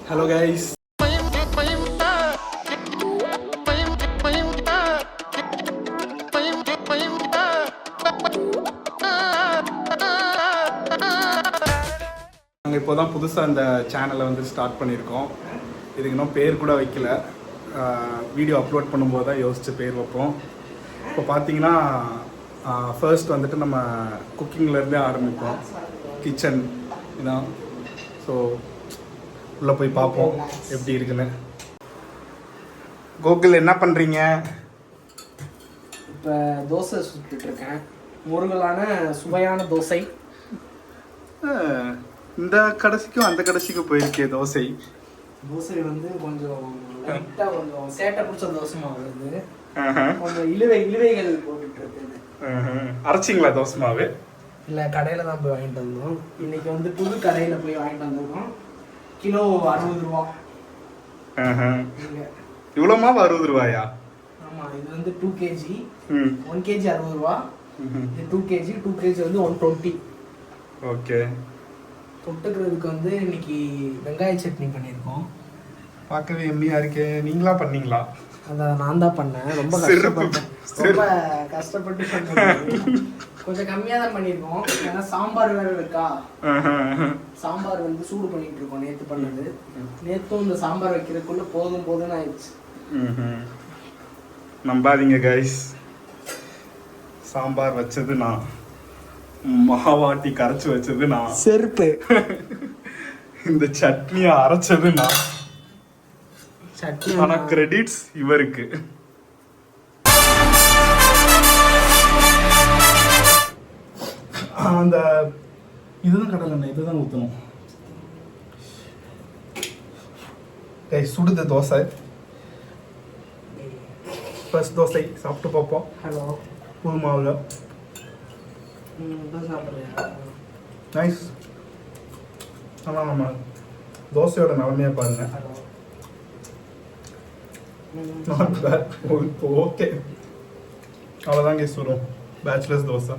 Hello guys, நாங்கள் இப்போ தான் புதுசாக இந்த சேனலை வந்து ஸ்டார்ட் பண்ணியிருக்கோம். இதுக்கு இன்னும் பேர் கூட வைக்கல. வீடியோ அப்லோட் பண்ணும்போது தான் யோசித்து பேர் வைப்போம். இப்போ பார்த்தீங்கன்னா ஃபர்ஸ்ட் வந்துட்டு நம்ம குக்கிங்லேருந்தே ஆரம்பிப்போம். கிச்சன் இதான். ஸோ உள்ளே போய் பார்ப்போம் எப்படி இருக்குன்னு. கோகுல் என்ன பண்ணுறீங்க? இப்போ தோசை சுட்டுட்ருக்கேன். முருகலான சுவையான தோசை. இந்த கடைசிக்கும் அந்த கடைசிக்கும் போயிருக்கே தோசை. தோசை வந்து கொஞ்சம் லைட்டாக கொஞ்சம் சேட்டை பிடிச்ச தோசை மாவு வந்து கொஞ்சம் இழுவைகள் போட்டுட்டு இருக்குது. அரைச்சிங்களா தோசை மாவு? இல்லை, கடையில் தான் போய் வாங்கிட்டு வந்தோம். இன்னைக்கு வந்து புது கடையில் போய் வாங்கிட்டு வந்திருக்கோம். கிலோ 60 ரூபா. இவ்வளோ மாவு 60 ரூபாயா? ஆமாம், இது வந்து 2 kg. 1 kg 60 ரூபா. இது 2 kg வந்து 120. ஓகே. தொட்டுக்கிறதுக்கு வந்து இன்னைக்கு வெங்காய சட்னி பண்ணியிருக்கோம். பார்க்கவே எம்மியாக இருக்கே. நீங்களா பண்ணீங்களா? அதை நான் தான் பண்ணேன். ரொம்ப கஷ்டப்பட்டு பண்ணேன். கொஞ்சம் கம்மியாக தான் பண்ணியிருக்கோம். ஏன்னா சாம்பார் வேறு இருக்கா. சாம்பார் வந்து சூடு பண்ணிட்டு இருக்கோம். நேற்று பண்ணது. நேற்றும் இந்த சாம்பார் வைக்கிறதுக்குள்ள போதும்னு ஆயிடுச்சு. நம்பாதீங்க கைஸ், சாம்பார் வச்சது நான், மாவாட்டி கரைச்சி வச்சது நான், செருப்பு இந்த சட்னியை அரைச்சது நான். சட்னி ஆனா கிரெடிட்ஸ் இவருக்கு. அந்த இதுதான் கடலை எண்ணெய், இதுதான் ஊற்றணும். சுடுது தோசை. ஃபர்ஸ்ட் தோசை சாப்பிட்டு பார்ப்போம். ஹலோ, புது மாவுல. நைஸ். ஆனால் நம்ம தோசையோட நிலமையை பாருங்க. Not bad. ஓகே, அவ்வளோதான் கேஸ் வரும். பேச்சுலர்ஸ் தோசை.